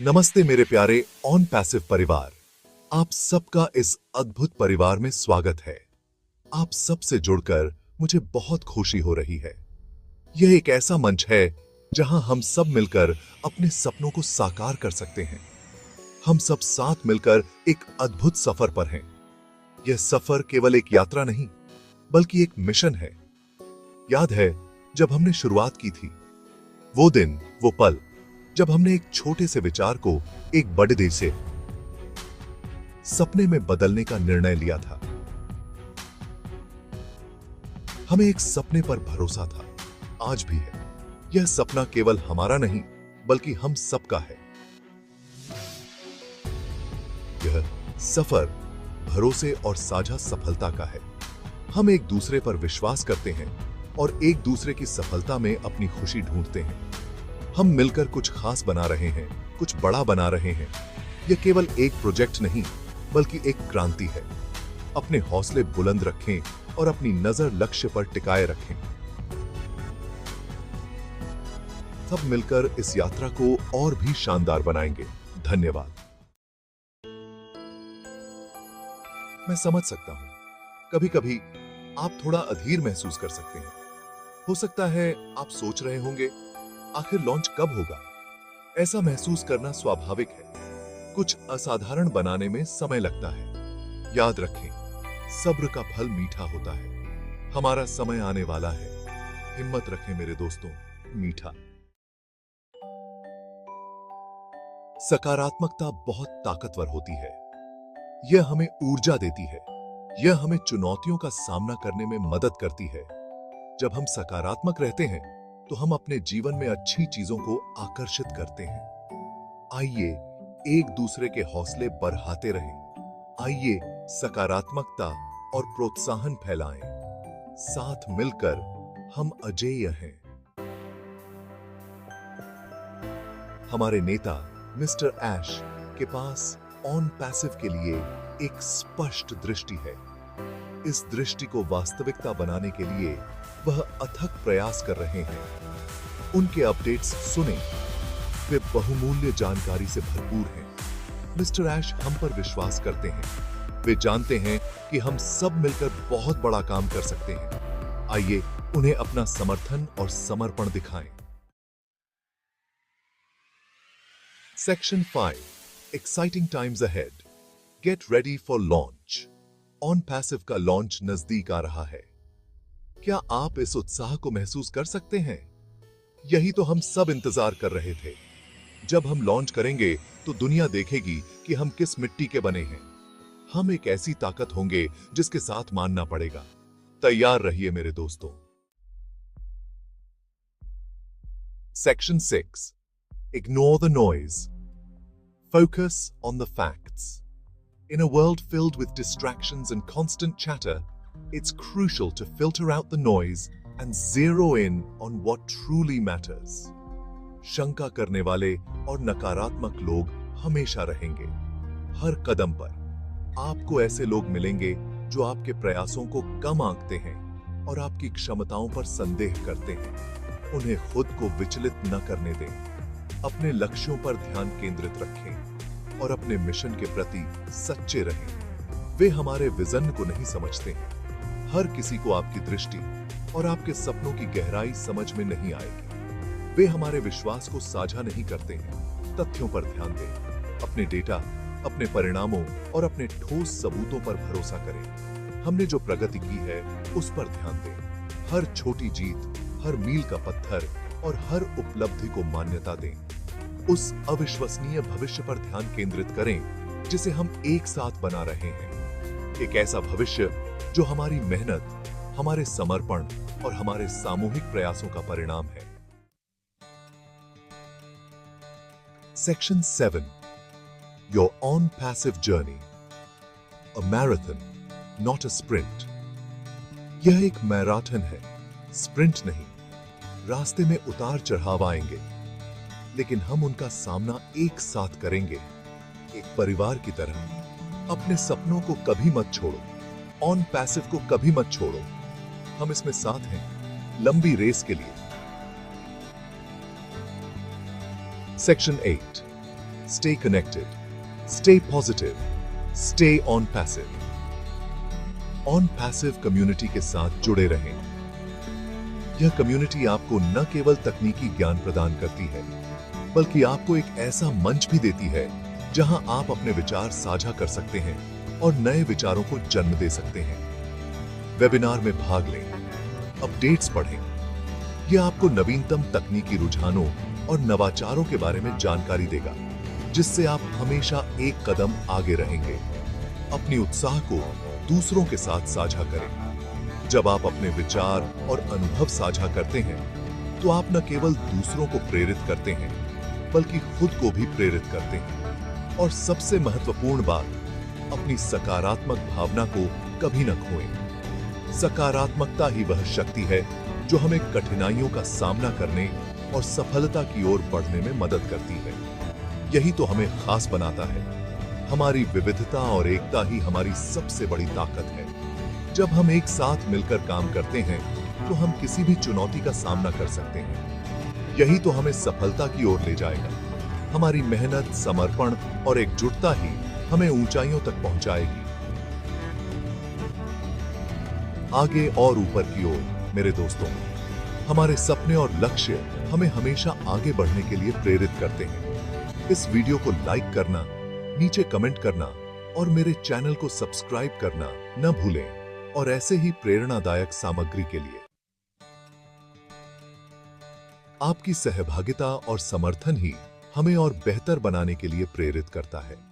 नमस्ते मेरे प्यारे ऑन पैसिव परिवार। आप सबका इस अद्भुत परिवार में स्वागत है। आप सबसे जुड़कर मुझे बहुत खुशी हो रही है। यह एक ऐसा मंच है जहां हम सब मिलकर अपने सपनों को साकार कर सकते हैं। हम सब साथ मिलकर एक अद्भुत सफर पर हैं। यह सफर केवल एक यात्रा नहीं, बल्कि एक मिशन है। याद है जब हमने शुरुआत की थी, वो दिन, वो पल, जब हमने एक छोटे से विचार को एक बड़े से सपने में बदलने का निर्णय लिया था। हमें एक सपने पर भरोसा था, आज भी है। यह सपना केवल हमारा नहीं, बल्कि हम सबका है। यह सफर भरोसे और साझा सफलता का है। हम एक दूसरे पर विश्वास करते हैं और एक दूसरे की सफलता में अपनी खुशी ढूंढते हैं। हम मिलकर कुछ खास बना रहे हैं, कुछ बड़ा बना रहे हैं। यह केवल एक प्रोजेक्ट नहीं, बल्कि एक क्रांति है। अपने हौसले बुलंद रखें और अपनी नजर लक्ष्य पर टिकाए रखें। सब मिलकर इस यात्रा को और भी शानदार बनाएंगे। धन्यवाद। मैं समझ सकता हूं, कभी कभी आप थोड़ा अधीर महसूस कर सकते हैं। हो सकता है आप सोच रहे होंगे, आखिर लॉन्च कब होगा? ऐसा महसूस करना स्वाभाविक है। कुछ असाधारण बनाने में समय लगता है। याद रखें, सब्र का फल मीठा होता है। हमारा समय आने वाला है। हिम्मत रखें मेरे दोस्तों। मीठा। सकारात्मकता बहुत ताकतवर होती है। यह हमें ऊर्जा देती है। यह हमें चुनौतियों का सामना करने में मदद करती है। जब हम सकारात्मक रहते हैं, तो हम अपने जीवन में अच्छी चीजों को आकर्षित करते हैं। आइए एक दूसरे के हौसले बढ़ाते रहें। आइए सकारात्मकता और प्रोत्साहन फैलाएं। साथ मिलकर हम अजेय हैं। हमारे नेता मिस्टर ऐश के पास ऑन पैसिव के लिए एक स्पष्ट दृष्टि है। इस दृष्टि को वास्तविकता बनाने के लिए वह अथक प्रयास कर रहे हैं। उनके अपडेट्स सुने, वे बहुमूल्य जानकारी से भरपूर हैं। मिस्टर ऐश हम पर विश्वास करते हैं। वे जानते हैं कि हम सब मिलकर बहुत बड़ा काम कर सकते हैं। आइए उन्हें अपना समर्थन और समर्पण दिखाएं। Section 5, exciting times ahead. Get ready for launch. On passive का लॉन्च नजदीक आ रहा है। क्या आप इस उत्साह को महसूस कर सकते हैं? यही तो हम सब इंतजार कर रहे थे। जब हम लॉन्च करेंगे तो दुनिया देखेगी कि हम किस मिट्टी के बने हैं। हम एक ऐसी ताकत होंगे जिसके साथ मानना पड़ेगा। तैयार रहिए मेरे दोस्तों। Section 6, ignore the noise, focus on the facts. In a world filled with distractions and constant chatter, it's crucial to filter out the noise and zero in on what truly matters. शंका करने वाले और नकारात्मक लोग हमेशा रहेंगे। हर कदम पर आपको ऐसे लोग मिलेंगे जो आपके प्रयासों को कम आंकते हैं और आपकी क्षमताओं पर संदेह करते हैं। उन्हें खुद को विचलित न करने दें। अपने लक्ष्यों पर ध्यान केंद्रित रखें और अपने मिशन के प्रति सच्चे रहें। वे हमारे विजन को नहीं समझते हैं। हर किसी को आपकी दृष्टि और आपके सपनों की गहराई समझ में नहीं आएगी। वे हमारे विश्वास को साझा नहीं करते हैं। तथ्यों पर ध्यान दें। अपने डेटा, अपने परिणामों और अपने ठोस सबूतों पर भरोसा करें। हमने जो प्रगति की है उस पर ध्यान दें। हर छोटी जीत, हर मील का पत्थर और हर उपलब्धि को मान्यता दें। उस अविश्वसनीय भविष्य पर ध्यान केंद्रित करें जिसे हम एक साथ बना रहे हैं। एक ऐसा भविष्य जो हमारी मेहनत, हमारे समर्पण और हमारे सामूहिक प्रयासों का परिणाम है। Section 7, your on passive journey, a marathon not a sprint. यह एक मैराथन है, स्प्रिंट नहीं। रास्ते में उतार चढ़ाव आएंगे, लेकिन हम उनका सामना एक साथ करेंगे, एक परिवार की तरह। अपने सपनों को कभी मत छोड़ो। ऑन पैसिव को कभी मत छोड़ो। हम इसमें साथ हैं, लंबी रेस के लिए। Section 8, Stay connected. Stay positive. Stay on passive. On passive community के साथ जुड़े रहें। यह कम्युनिटी आपको न केवल तकनीकी ज्ञान प्रदान करती है, बल्कि आपको एक ऐसा मंच भी देती है जहां आप अपने विचार साझा कर सकते हैं और नए विचारों को जन्म दे सकते हैं। वेबिनार में भाग लें, अपडेट्स पढ़ें। यह आपको नवीनतम तकनीकी रुझानों और नवाचारों के बारे में जानकारी देगा, जिससे आप हमेशा एक कदम आगे रहेंगे। अपनी उत्साह को दूसरों के साथ साझा करें। जब आप अपने विचार और अनुभव साझा करते हैं, तो आप न केवल दूसरों को प्रेरित करते हैं, बल्कि खुद को भी प्रेरित करते हैं। और सबसे महत्वपूर्ण बात, अपनी सकारात्मक भावना को कभी न खोएं। सकारात्मकता ही वह शक्ति है जो हमें कठिनाइयों का सामना करने और सफलता की ओर बढ़ने में मदद करती है। यही तो हमें खास बनाता है। हमारी विविधता और एकता ही हमारी सबसे बड़ी ताकत है। जब हम एक साथ मिलकर काम करते हैं, तो हम किसी भी चुनौती का सामना कर सकते हैं। यही तो हमें सफलता की ओर ले जाएगा। हमारी मेहनत, समर्पण और एकजुटता ही हमें ऊंचाइयों तक पहुंचाएगी। आगे और ऊपर की ओर मेरे दोस्तों, हमारे सपने और लक्ष्य हमें हमेशा आगे बढ़ने के लिए प्रेरित करते हैं। इस वीडियो को लाइक करना, नीचे कमेंट करना और मेरे चैनल को सब्सक्राइब करना न भूलें। और ऐसे ही प्रेरणादायक सामग्री के लिए आपकी सहभागिता और समर्थन ही हमें और बेहतर बनाने के लिए प्रेरित करता है।